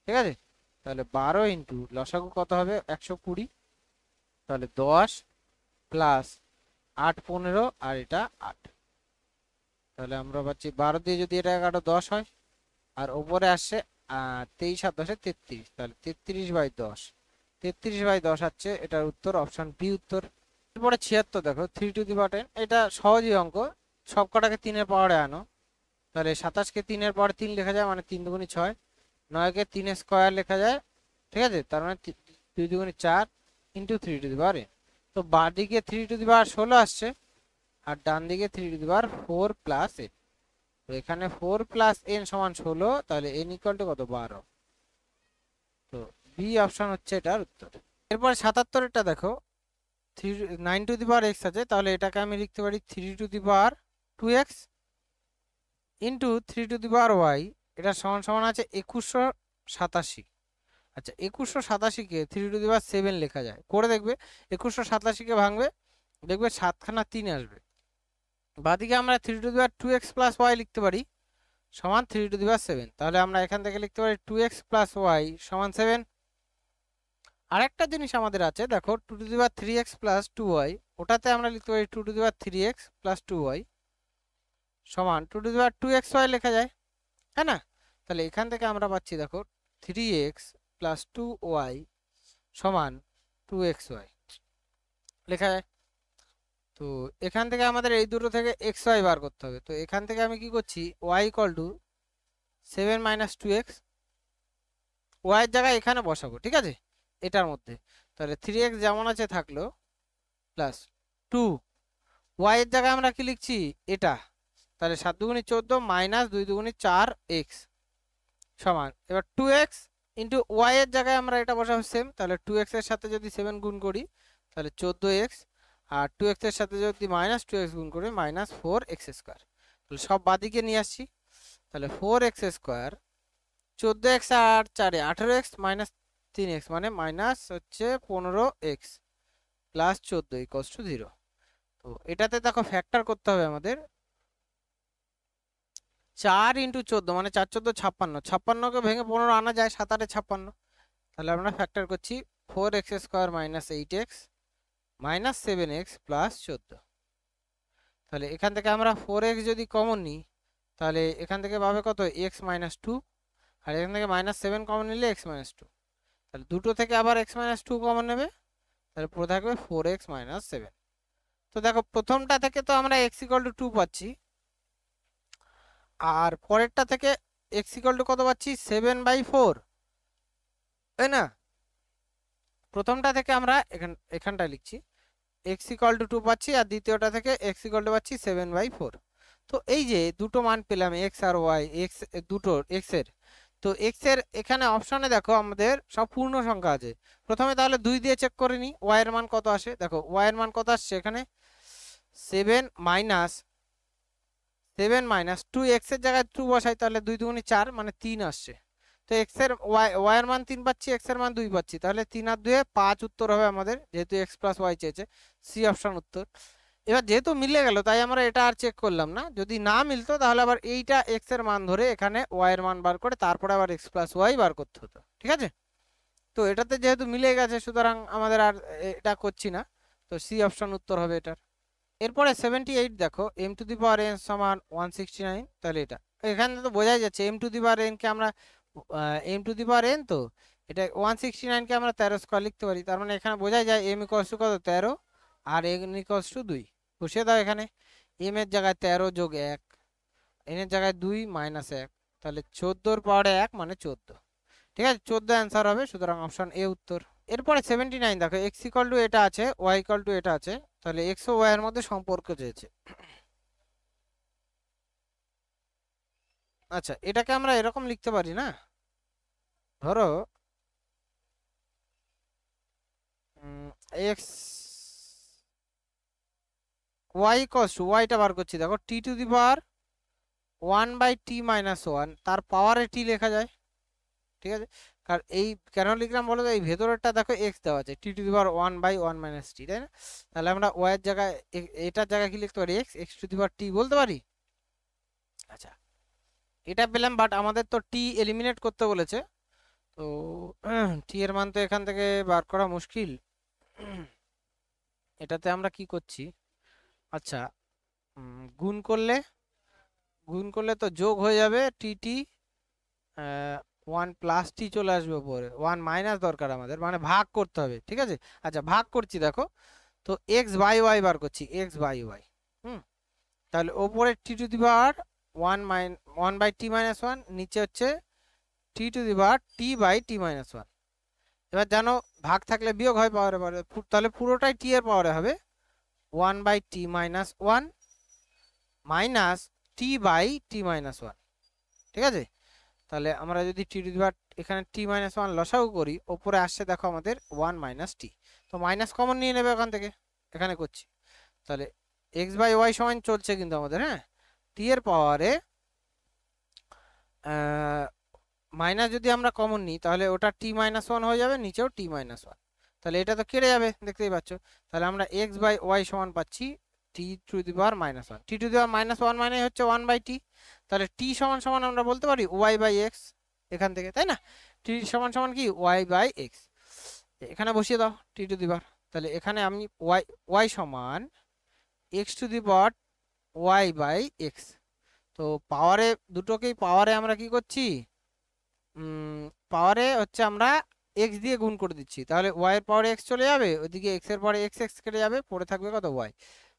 ঠিক আছে। তাহলে 12 ইন্টু লসাগু কত হবে 120, তাহলে 10 প্লাস 8 15 আর এটা 8, তাহলে আমরা পাচ্ছি 12 দিয়ে যদি এটা কাটো 10 হয়, আর উপরে আসছে 23 আর 10 33, তাহলে 33 বাই 10, 33 বাই 10 আছে এটার উত্তর অপশন বি উত্তর। এরপরে 76 দেখো 3 টু দি পাওয়ার 10, এটা সহজই অঙ্ক, সব কটাকে 3 এর পাওয়ারে আনো, তাহলে 27 কে 3 এর পাওয়ারে 3 লেখা যায় মানে 3 দুগুণে 6, 9 কে 3 এর স্কয়ার লেখা যায়, ঠিক আছে, তার মানে 2 দুগুণে 4 into 3 to the power n। তো বাঁ দিকে 3 টু দি পাওয়ার 16 আসছে, আর ডান দিকে 3 to the power 4 plus n, তো এখানে 4 প্লাস n সমান 16, তাহলে n ইকুয়াল টু কত 12, তো বি অপশন হচ্ছে এটার উত্তর। এরপর 77 এটা দেখো 9 টু দি পাওয়ার x আছে, তাহলে এটাকে আমি লিখতে পারি 3 to the power 2x into 3 to the power y, এটা সমান সমান আছে 2187। আচ্ছা 2187 কে 3 টু দি পাওয়ার 7 লেখা যায়, করে দেখবে 2187 কে ভাঙবে দেখবে 7 খানা 3 আসবে, বাদিকে আমরা 3 to the power 2x plus y লিখতে পারি সমান 3 টু দি পাওয়ার 7, তাহলে আমরা এখান থেকে লিখতে পারি 2x প্লাস y সমান 7। আরেকটা জিনিস আমাদের আছে দেখো 2 to the power 3x plus 2y, ওটাতে আমরা লিখতে পারি 2 to the power 3x plus 2y সমান 2 টু দি পাওয়ার 2xy লেখা যায়, হ্যাঁ না। তাহলে এখান থেকে আমরা পাচ্ছি দেখো 3x প্লাস 2y সমান 2xy লেখা যায়। তো এখান থেকে আমাদের এই দুটো থেকে xy বার করতে হবে, তো এখান থেকে আমি কি করছি y equal to 7 minus 2x, y এর জায়গায় এখানে বসাবো, ঠিক আছে, এটার মধ্যে, তাহলে 3x যেমন আছে থাকলো প্লাস 2, y এর জায়গায় আমরা কি লিখছি এটা, তাহলে 7 দুগুণে 14 মাইনাস 2 দুগুণে 4x সমান, এবার 2x ইন্টু y এর জায়গায় আমরা এটা বসাবো সেম, তাহলে 2x এর সাথে যদি 7 গুণ করি তাহলে 14x, আর 2x এর সাথে যদি মাইনাস 2x গুণ করি মাইনাস 4x স্কোয়ার, তাহলে সব বাদিকে নিয়ে আসছি, তাহলে 4x স্কোয়ার 14x আর 4 18x মাইনাস 3x মানে মাইনাস হচ্ছে 15x প্লাস 14 ইকুয়ালস টু 0। তো এটাতে দেখো ফ্যাক্টর করতে হবে আমাদের, 4 ইন্টু 14 মানে 4 14 56, 56 কে ভেঙে 15 আনা যায়, 7 8 56, তাহলে আমরা ফ্যাক্টর করছি 4x square minus 8x minus 7x plus 14, তাহলে এখান থেকে আমরা 4x যদি কমন নিই তাহলে এখান থেকে পাবে কত x মাইনাস 2, আর এখান থেকে মাইনাস 7 কমন নিলে x মাইনাস 2, তাহলে দুটো থেকে আবার x মাইনাস 2 কমন নেবে, তাহলে পুরো থাকবে 4x মাইনাস 7। তো দেখো প্রথমটা থেকে তো আমরা x ইকুয়াল টু 2 পাচ্ছি, আর পরেরটা থেকে x ইকুয়াল টু কত পাচ্ছি 7/4, তাই না? প্রথমটা থেকে আমরা এখানটা লিখছি x = 2 পাচ্ছি, আর দ্বিতীয়টা থেকে x = পাচ্ছি 7/4। তো এই যে দুটো মান পেলাম x আর y, x দুটো x এর, তো x এর এখানে অপশনে দেখো আমাদের সব পূর্ণ সংখ্যা আছে। প্রথমে তাহলে 2 দিয়ে চেক করে নি y এর মান কত আসে। দেখো y এর মান কত আসছে এখানে 7 মাইনাস 2, x এর জায়গায় 2 বসাই তাহলে 2 দুগুণে 4 মানে 3 আসছে। তো x এর y এর মান 3 পাচ্ছি, x এর মান 2 পাচ্ছি, তাহলে 3 আর 2 5 উত্তর হবে আমাদের, যেহেতু x + y চেয়েছে। সি অপশন উত্তর। এবার যেহেতু মিলে গেল তাই আমরা এটা আর চেক করলাম না, যদি না মিলতো তাহলে আবার এইটা x এর মান ধরে এখানে y এর মান বার করে তারপরে আবার x + y বার করতে হতো। ঠিক আছে? তো এটাতে যেহেতু মিলে গেছে সুতরাং আমাদের আর এটা করছি না, তো সি অপশন উত্তর হবে এটার। এরপরে 78 দেখো m⁴n সমান 169, তাহলে এটা এখানে তো বোঝাই যাচ্ছে m⁴n কে আমরা m⁴n, তো এটা 169 কে আমরা 13 স্কয়ার লিখতে পারি, তার মানে এখানে বোঝাই যায় m = কত 13 আর n = 2। বসিয়ে দাও এখানে m এর জায়গায় 13 যোগ 1, n এর জায়গায় 2 মাইনাস 1, তাহলে 14 এর পাওয়ারে 1 মানে 14। ঠিক আছে, 14 অ্যান্সার হবে, সুতরাং অপশন এ উত্তর। এরপরে 79 দেখো x = এটা আছে, y = এটা আছে, তাহলে x ও y এর মধ্যে সম্পর্ক চেয়েছে। আচ্ছা, এটাকে আমরা এরকম লিখতে পারি না, ধরো x y = y টা বার করছি, দেখো t⁴1/t-1 তার পাওয়ারে t লেখা যায়। ঠিক আছে, কারণ এই কেন লিখলাম বলো তো, এই ভেতরেরটা দেখো x দেওয়া আছে t⁴1/1 - t, তাই না? তাহলে আমরা y এর জায়গায় এটার জায়গায় কি লিখতে পারি x⁴t বলতে পারি। আচ্ছা, এটা পেলাম, বাট আমাদের তো t এলিমিনেট করতে বলেছে, তো t এর মান তো এখান থেকে বার করা মুশকিল। এটাতে আমরা কি করছি, আচ্ছা গুণ করলে তো যোগ হয়ে যাবে tt, 1 + t চলে আসবে উপরে, 1 মাইনাস দরকার আমাদের, মানে ভাগ করতে হবে। ঠিক আছে, আচ্ছা ভাগ করছি, দেখো তো x/y বার করছি, x/y। তাহলে ওপরে t⁴1/t-1, নিচে হচ্ছে t⁴t/t-1। এবার জানো ভাগ থাকলে বিয়োগ হয় পাওয়ারে পাওয়ারে, তাহলে পুরোটাই t এর পাওয়ারে হবে 1/t-1 মাইনাস t/t-1। ঠিক আছে, তাহলে আমরা যদি এখানে t-1 লসাগু করি, ওপরে আসছে দেখো আমাদের 1 - t, তো মাইনাস কমন নিয়ে নেবে ওখান থেকে, এখানে করছি। তাহলে x/y সমান চলছে কিন্তু আমাদের, হ্যাঁ, t এর পাওয়ারে মাইনাস যদি আমরা কমন নিই তাহলে ওটা t-1 হয়ে যাবে, নিচেও t-1, তাহলে এটা তো কেটে যাবে দেখতেই পাচ্ছ। তাহলে আমরা x/y সমান পাচ্ছি t⁴ t⁴ মানে হচ্ছে 1/t, তাহলে t সমান সমান আমরা বলতে পারি y/x এখান থেকে, তাই না? t সমান সমান কি y/x, এখানে বসিয়ে দাও t⁴, তাহলে এখানে আমি y সমান x⁴y/x। তো পাওয়ারে দুটোকেই পাওয়ারে আমরা কি করছি, পাওয়ারে হচ্ছে আমরা x দিয়ে গুণ করে দিচ্ছি, তাহলে y এর পাওয়ারে x চলে যাবে, ওইদিকে x এর পাওয়ারে x কেটে যাবে, পড়ে থাকবে কত y।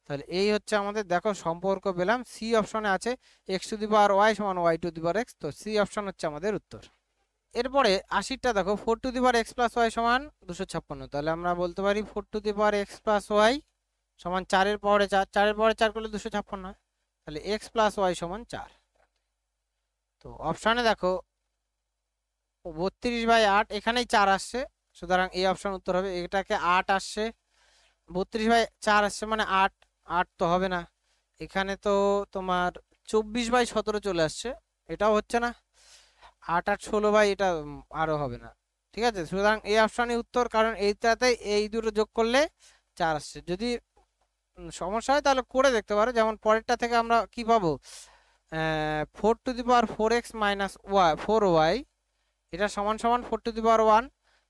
তাহলে এই হচ্ছে আমাদের দেখো সম্পর্ক পেলাম, সি অপশনে আছে x⁴y সমান y⁴x, তো সি অপশন হচ্ছে আমাদের উত্তর। এরপরে 80টা দেখো 4x + y সমান 256, তাহলে আমরা বলতে পারি 4x + y সমান 4 এর পাওয়ারে 4, 4 এর পাওয়ারে 4 করলে 256 হয়, তাহলে x + y সমান 4। তো অপশনে দেখো 32/8, এখানেই 4 আসছে, সুতরাং এই অপশন উত্তর হবে। এটাকে 8 আসছে, 32/4 আসছে মানে 8, 8 তো হবে না। এখানে তো তোমার 24/17 চলে আসছে, এটাও হচ্ছে না। 8 আর 16 এটা আরো হবে না। ঠিক আছে, সুতরাং এই অপশনই উত্তর, কারণ এইটাতে এই দুটো যোগ করলে 4 আসছে। যদি সমস্যা হয় তাহলে করে দেখতে পারো, যেমন পরেরটা থেকে আমরা কি পাবো 4x - 4y, এটা সমান সমান 4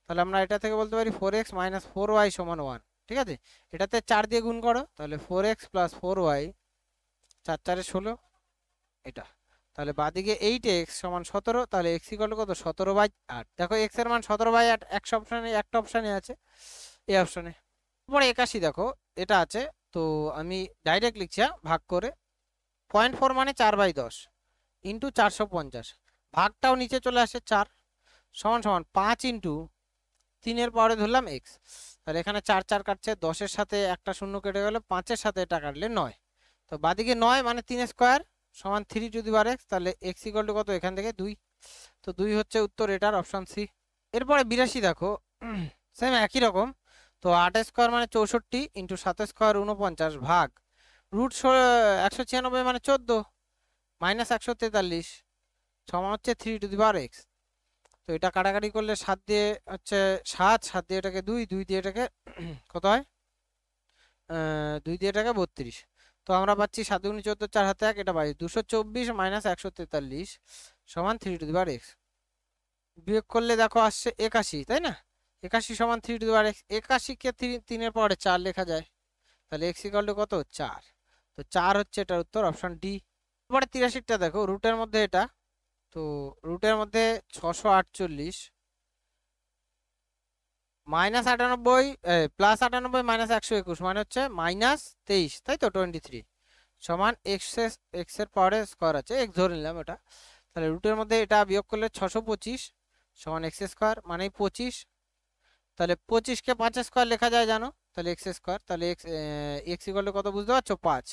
তাহলে আমরা এটা থেকে বলতে পারি 4x - 4y সমান 1। ঠিক আছে, এটাতে 4 দিয়ে গুণ করো, তাহলে 4x + 4y, 4 × 4 = 16, এটা। তাহলে বাদিকে 8x সমান 17, তাহলে x = কত 17/8। দেখো x এর মান 17/8 একটা অপশনে আছে, এই অপশনে। পরে 81 দেখো এটা আছে, তো আমি ডাইরেক্ট লিখছি ভাগ করে, 0.4 মানে 4/10 × 450, ভাগটাও নিচে চলে আসে 4 সমান সমান 5 × 3 এর পাওয়ারে ধরলাম এক্স, তাহলে এখানে 4 4 কাটছে, 10-এর সাথে একটা শূন্য কেটে গেল, 5-এর সাথে এটা কাটলে 9। তো বাদিকে 9 মানে 3 স্কোয়ার সমান 3 টু দি পাওয়ার এক্স, তাহলে এক্স ইকুয়াল টু কত এখান থেকে 2। তো 2 হচ্ছে উত্তর, এটার অপশন সি। এরপরে 82 দেখো, সেম একই রকম। তো 8 স্কোয়ার মানে 64 ইন্টু 7 স্কোয়ার 49 ভাগ রুট 196 মানে 14 মাইনাস 143 সমান হচ্ছে 3 টু দি পাওয়ার এক্স। তো এটা কাটাকাটি করলে 7 দিয়ে হচ্ছে 7, 7 দিয়ে এটাকে 2, 2 দিয়ে এটাকে কত হয় 2 দিয়ে এটাকে 32। তো আমরা পাচ্ছি 7 গুণে 14, 4 হাতে 1, এটা 22, 224 মাইনাস 143 সমান 3 টু দি পাওয়ার এক্স। বিয়োগ করলে দেখো আসছে 81, তাই না? 81 সমান 3 টু দি পাওয়ার এক্স। 81 কে 3 এর পাওয়ারে 4 লেখা যায়, তাহলে এক্স ইকুয়াল টু কত 4। তো 4 হচ্ছে এটার উত্তর, অপশন ডি। এবারে 83টা দেখো, রুটের মধ্যে এটা, তো রুটের মধ্যে 648 মাইনাস 98 প্লাস 98 মাইনাস 121 মানে হচ্ছে মাইনাস 23, তাই তো 23 সমান এক্স এর পাওয়ারে স্কোয়ার আছে, এক্স ধরে নিলাম এটা। তাহলে রুটের মধ্যে এটা বিয়োগ করলে 625 সমান এক্স স্কোয়ার মানে 25। তাহলে 25-কে 5 স্কোয়ার লেখা যায় জানো, তাহলে এক্স স্কোয়ার, তাহলে এক্স ইকুয়াল টু কত বুঝতে পারছো 5।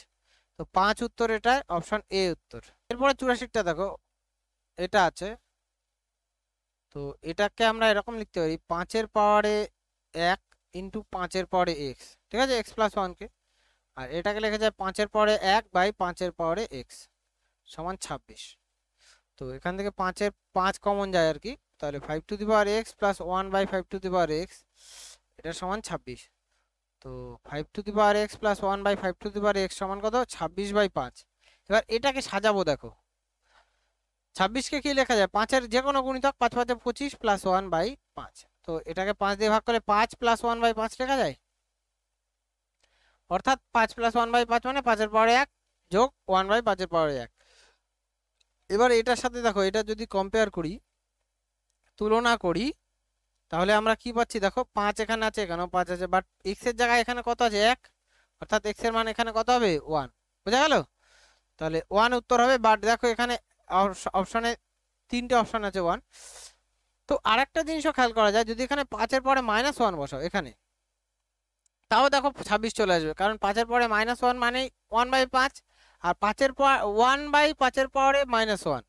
তো 5 উত্তর, এটা অপশন এ উত্তর। এরপরে 84টা দেখো, এটা আছে, তো এটাকে আমরা এরকম লিখতে পারি 5-এর পাওয়ারে 1 ইন্টু 5-এর পাওয়ারে এক্স, ঠিক আছে, এক্স প্লাস 1 কে। আর এটাকে লেখা যায় 5-এর পাওয়ারে 1 বাই 5-এর পাওয়ারে এক্স সমান 26। তো এখান থেকে 5-এর 5 কমন যায় আর কি, তাহলে 5 to the power x plus 1 by 5 to the power x, এটা সমান 26। তো 5 to the power x plus 1 by 5 to the power x সমান কত 26 বাই 5। এবার এটাকে সাজাবো, দেখো 26-কে কি লেখা যায় 5-এর যে কোনো গুণিতক, 5 5 25 প্লাস 1 বাই 5। তো এটাকে 5 দিয়ে ভাগ করে 5 প্লাস 1 বাই 5 লেখা যায়, অর্থাৎ 5 প্লাস 1 বাই 5 মানে 5-এর পাওয়ারে 1 যোগ 1 বাই 5-এর পাওয়ারে 1। এবার এটার সাথে দেখো, এটা যদি কম্পেয়ার করি, তুলনা করি, তাহলে আমরা কি পাচ্ছি দেখো, 5 এখানে আছে, এখানেও 5 আছে, বাট এক্স এর জায়গায় এখানে কত আছে 1, অর্থাৎ এক্স এর মান এখানে কত হবে 1, বোঝা গেল? তাহলে 1 উত্তর হবে। বাট দেখো এখানে অপশনে 3টে অপশন আছে 1। তো আরেকটা জিনিসও খেয়াল করা যায়, যদি এখানে 5-এর পরে -1 বসাও এখানে, তাও দেখো 26 চলে আসবে, কারণ 5-এর পরে -1 মানে 1/5, আর 5-এর পর 1/5-এর পরে -1,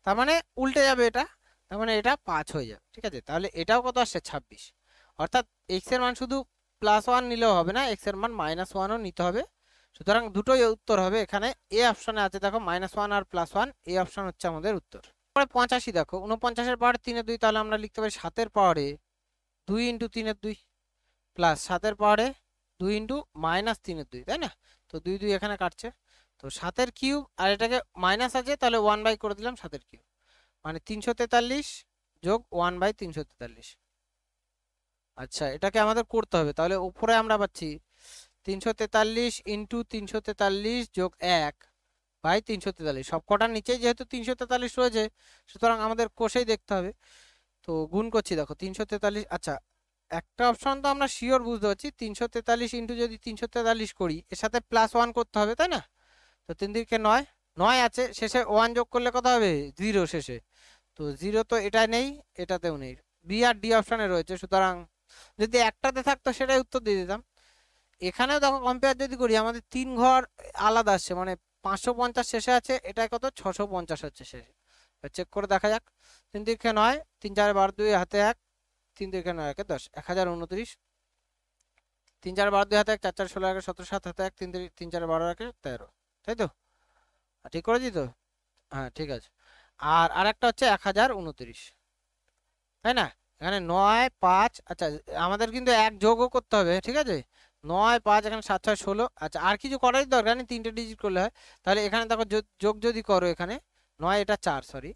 তার মানে উল্টে যাবে এটা, তার মানে এটা 5 হয়ে যাবে, ঠিক আছে। তাহলে এটাও কত আসছে 26, অর্থাৎ এক্স এর মান শুধু +1 নিলেও হবে না, এক্স এর মান -1ও নিতে হবে। সুতরাং দুটোই উত্তর হবে। এখানে এ অপশনে আছে দেখো -1 আর +1, এই অপশন হচ্ছে আমাদের উত্তর। পরে 85 দেখো, 49-এর পাওয়ারে 3-এর 2, তাহলে আমরা লিখতে পারি 7-এর পাওয়ারে 2 ইন্টু 3-এর 2 প্লাস 7-এর পাওয়ারে 2 ইন্টু -3-এর 2, তাই না? তো 2 2 এখানে কাটছে, তো 7-এর কিউব, আর এটাকে মাইনাস আছে তাহলে 1 বাই করে দিলাম 7-এর কিউব, মানে 343 যোগ 1 বাই 343। আচ্ছা, এটাকে আমাদের করতে হবে, তাহলে উপরে আমরা পাচ্ছি 343 ইন্টু 343 যোগ 1 বাই 343, সব কটার নিচেই যেহেতু 343 রয়েছে, সুতরাং আমাদের কোষেই দেখতে হবে। তো গুণ করছি দেখো 343, আচ্ছা একটা অপশন তো আমরা শিওর বুঝতে পারছি, 343 ইন্টু যদি 343 করি, এর সাথে +1 করতে হবে, তাই না? তো 3 দিকে 9, 9 আছে, শেষে 1 যোগ করলে কত হবে 0 শেষে, তো 0 তো এটা নেই, এটাতেও নেই, বি আর ডি অপশনে রয়েছে, সুতরাং যদি একটাতে থাকতো সেটাই উত্তর দিয়ে দিতাম। এখানেও দেখো কম্পেয়ার যদি করি, আমাদের 3 ঘর আলাদা আসছে, মানে 550 শেষে আছে, এটা কত 650 হচ্ছে শেষে। চেক করে দেখা যাক, 3 দিকে 9, 3 4 12 2 হাতে 1, 3 দিকে 9 1 10, 1029, 3 4 12 2 হাতে 1, 4 4 16 1 17 7 হাতে 1, 3 4 12 1 13, তাই তো? ঠিক করেছি তো? হ্যাঁ ঠিক আছে। আর আরেকটা হচ্ছে 1029, তাই না? এখানে 9 5, আচ্ছা আমাদের কিন্তু এক যোগও করতে হবে, ঠিক আছে, 9 5, এখানে 7 6 16, আচ্ছা আর কিছু করার দরকার নেই, 3টে ডিজিট করলে হয়। তাহলে এখানে দেখো যোগ যদি করো, এখানে 9 এটা 4 সরি,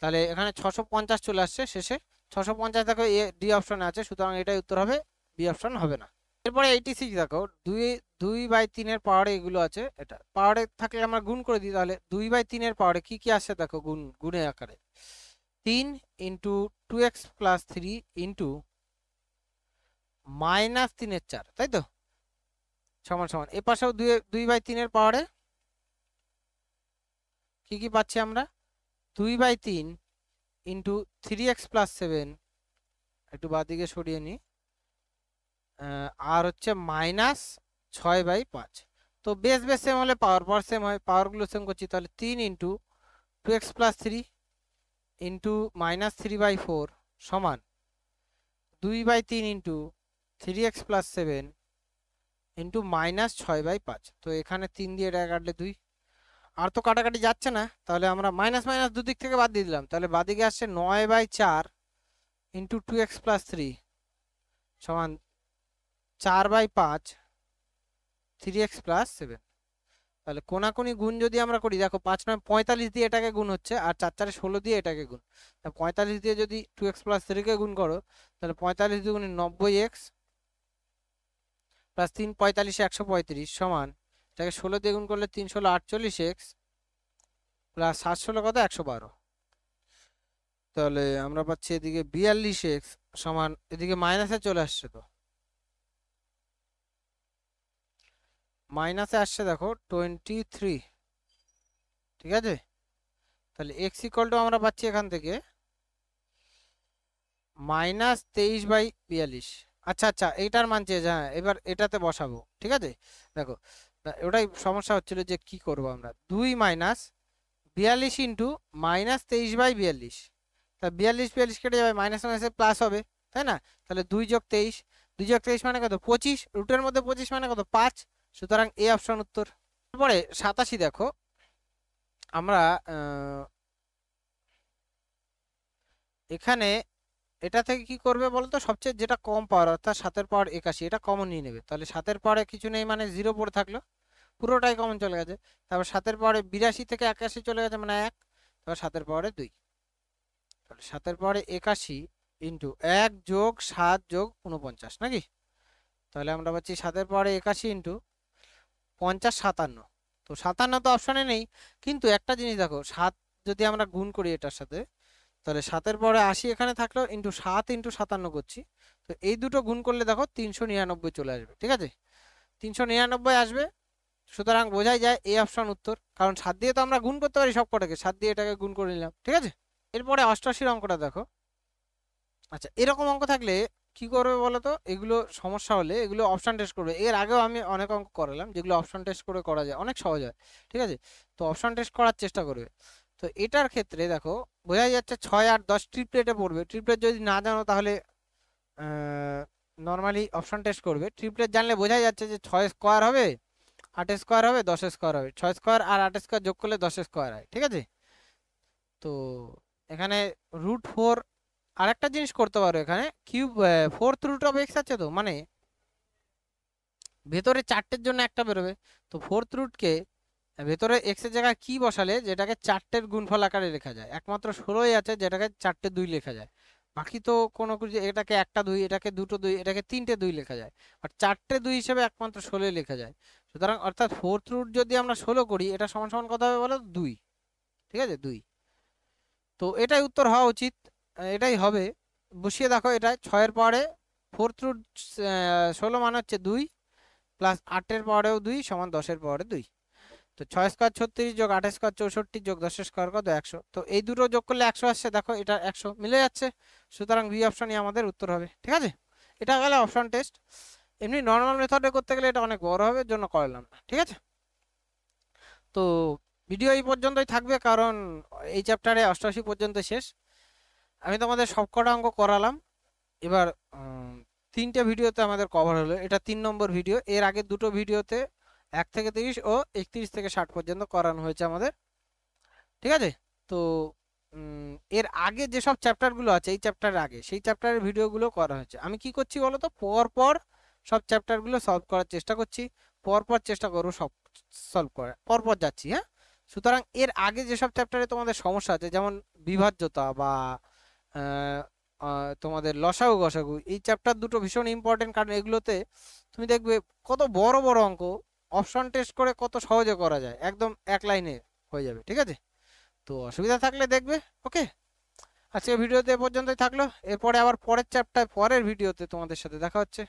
তাহলে এখানে 650 চলে আসছে শেষে, 650 দেখো এ ডি অপশনে আছে, সুতরাং এটাই উত্তর হবে, বি অপশন হবে না। এরপরে 86 দেখো, 2/3-এর পাওয়ারে এগুলো আছে, এটা পাওয়ারে থাকলে আমরা গুণ করে দিই, তাহলে 2/3-এর পাওয়ারে কি কি আসছে দেখো, গুণের আকারে 3 ইন্টু 2x প্লাস 3 ইন্টু -3/4, তাই তো, সমান সমান এ পাশেও 2/3-এর পাওয়ারে কি কি পাচ্ছি আমরা, 2/3 ইন্টু 3x প্লাস 7 একটু বাদিকে সরিয়ে নিই। আর হচ্ছে -6/5। তো বেস বেস সেম হলে পাওয়ার পাওয়ার সেম হয়, পাওয়ারগুলো সেম করছি, তাহলে 3 ইন্টু 2x + 3 ইন্টু -3/4 সমান 2/3 ইন্টু 3x + 7 ইন্টু -6/5। তো এখানে 3 দিয়ে এটা কাটলে 2, আর তো কাটাকাটি যাচ্ছে না, তাহলে আমরা মাইনাস মাইনাস দুদিক থেকে বাদ দিয়ে দিলাম, তাহলে বাদিকে আসছে 9/4 ইন্টু 2x + 3 সমান 4/5 3x + 7। তাহলে কোনাকুনি গুণ যদি আমরা করি, দেখো 5 9 45 দিয়ে এটাকে গুণ হচ্ছে, আর 4 4 16 দিয়ে এটাকে গুণ। 45 দিয়ে যদি 2x + 3 কে গুণ করো, তাহলে 45 দুগুণে 90x প্লাস 3 45 135 সমান, এটাকে 16 দিয়ে গুণ করলে 3 16 48x প্লাস 7 16 কত 112। তাহলে আমরা পাচ্ছি এদিকে 42x সমান, এদিকে মাইনাসে চলে আসছে, তো মাইনাসে আসছে দেখো 23। ঠিক আছে, তাহলে x = আমরা পাচ্ছি এখান থেকে -23/42। আচ্ছা আচ্ছা, এইটার মান চেয়েছে, হ্যাঁ এবার এটাতে বসাবো। ঠিক আছে, দেখো ওটাই সমস্যা হচ্ছিল যে কি করব আমরা, 2 - 42 ইন্টু -23/42। তা 42 42 কেটে যাবে, মাইনাস মাইনাসে প্লাস হবে, তাই না? তাহলে 2 + 23, 2 + 23 মানে কত 25, রুটের মধ্যে 25 মানে কত 5, সুতরাং এ অপশন উত্তর। তারপরে 87 দেখো, আমরা এখানে এটা থেকে কি করবে বলতো, সবচেয়ে যেটা কম পাওয়ার অর্থাৎ 7 এর পাওয়ার 81, এটা কমন নিয়ে নেবে। তাহলে 7 এর পাওয়ারে কিছু নেই মানে 0 পড়ে থাকলো, পুরোটাই কমন চলে গেছে। তারপর 7 এর পাওয়ারে 82 থেকে 81 চলে গেছে মানে 1, তারপর 7 এর পাওয়ারে 2। তাহলে 7 এর পাওয়ারে 81 ইন্টু 1 যোগ 7 যোগ 49 নাকি? তাহলে আমরা পাচ্ছি 7 এর পাওয়ারে 81 ইন্টু 50 57। তো 57 তো অপশনে নেই, কিন্তু একটা জিনিস দেখো, 7 যদি আমরা গুণ করি এটার সাথে, তাহলে 7 এর পরে 80 এখানে থাকলো, ইন্টু 7 ইন্টু 57 করছি, তো এই দুটো গুণ করলে দেখো 399 চলে আসবে। ঠিক আছে, 399 আসবে, সুতরাং বোঝাই যায় এই অপশন উত্তর, কারণ 7 দিয়ে তো আমরা গুণ করতে পারি সব কটাকে, 7 দিয়ে এটাকে গুণ করে নিলাম। ঠিক আছে, এরপরে 88 অঙ্কটা দেখো। আচ্ছা, এরকম অঙ্ক থাকলে কি করবে বলো তো, এগুলো সমস্যা হলে এগুলো অপশন টেস্ট করবে। এর আগেও আমি অনেক অঙ্ক করালাম যেগুলো অপশন টেস্ট করে করা যায়, অনেক সহজ হয়। ঠিক আছে, তো অপশন টেস্ট করার চেষ্টা করবে। তো এটার ক্ষেত্রে দেখো বোঝাই যাচ্ছে 6 8 10 ট্রিপলেটে পড়বে। ট্রিপলেট যদি না জানো তাহলে নর্মালি অপশন টেস্ট করবে। ট্রিপলেট জানলে বোঝাই যাচ্ছে যে 6 স্কোয়ার হবে, 8 স্কোয়ার হবে, 10 স্কোয়ার হবে, 6 স্কোয়ার আর 8 স্কোয়ার যোগ করলে 10 স্কোয়ার হয়। ঠিক আছে, তো এখানে √4, আরেকটা জিনিস করতে পারো, এখানে কিউব 4th√(x) আছে, তো মানে ভেতরে 4টের জন্য একটা বেরোবে, তো 4th√কে ভেতরে x এর জায়গায় কি বসালে যেটাকে 4টের গুণফল আকারে লেখা যায়, একমাত্র 16ই আছে যেটাকে 4টে 2 লেখা যায়। বাকি তো কোনো কিছু, এটাকে একটা 2, এটাকে দুটো 2, এটাকে 3টে 2 লেখা যায়, আর 4টে 2 হিসেবে একমাত্র 16 লেখা যায়। সুতরাং অর্থাৎ 4th√ যদি আমরা 16 করি, এটা সমান সমান কত হবে বলো, 2। ঠিক আছে, 2। তো এটাই উত্তর হওয়া উচিত, এটাই হবে। বসিয়ে দেখো, এটা 6 এর পাওয়ারে 4th√ 16 মানে হচ্ছে 2, প্লাস 8 এর পাওয়ারেও 2 সমান 10 এর পাওয়ারে 2। তো 6 স্কোয়ার 36 যোগ 8 স্কোয়ার 64 যোগ 10 স্কোয়ার কত 100। তো এই দুটো যোগ করলে 100 আসছে, দেখো এটা 100 মিলে যাচ্ছে, সুতরাং বি অপশনই আমাদের উত্তর হবে। ঠিক আছে, এটা গেলে অপশন টেস্ট। এমনি নর্মাল মেথডে করতে গেলে এটা অনেক বড় হবে, জন্য করলাম না। ঠিক আছে, তো ভিডিও এই পর্যন্তই থাকবে, কারণ এই চ্যাপ্টারে 88 পর্যন্ত শেষ। আমি তোমাদের সবকটা অঙ্ক করালাম। এবার 3টে ভিডিওতে আমাদের কভার হলো, এটা 3 নম্বর ভিডিও। এর আগে দুটো ভিডিওতে 1 থেকে 30 ও 31 থেকে 60 পর্যন্ত করানো হয়েছে আমাদের। ঠিক আছে, তো এর আগে যেসব চ্যাপ্টারগুলো আছে, এই চ্যাপ্টারের আগে সেই চ্যাপ্টারের ভিডিওগুলো করা হয়েছে। আমি কি করছি বলো তো, পর পর সব চ্যাপ্টারগুলো সলভ করার চেষ্টা করছি, পর পর চেষ্টা করবো সব সলভ করার, পর পর যাচ্ছি। হ্যাঁ, সুতরাং এর আগে যেসব চ্যাপ্টারে তোমাদের সমস্যা আছে, যেমন বিভাজ্যতা বা তোমাদের লসাগু গসাগু, এই চ্যাপ্টার দুটো ভীষণ ইম্পর্টেন্ট, কারণ এগুলোতে তুমি দেখবে কত বড় বড় অঙ্ক অপশন টেস্ট করে কত সহজে করা যায়, একদম এক লাইনে হয়ে যাবে। ঠিক আছে, তো অসুবিধা থাকলে দেখবে। ওকে, আজকে ভিডিওতে এ পর্যন্তই থাকলো, এরপরে আবার পরের চ্যাপ্টার পরের ভিডিওতে তোমাদের সাথে দেখা হচ্ছে।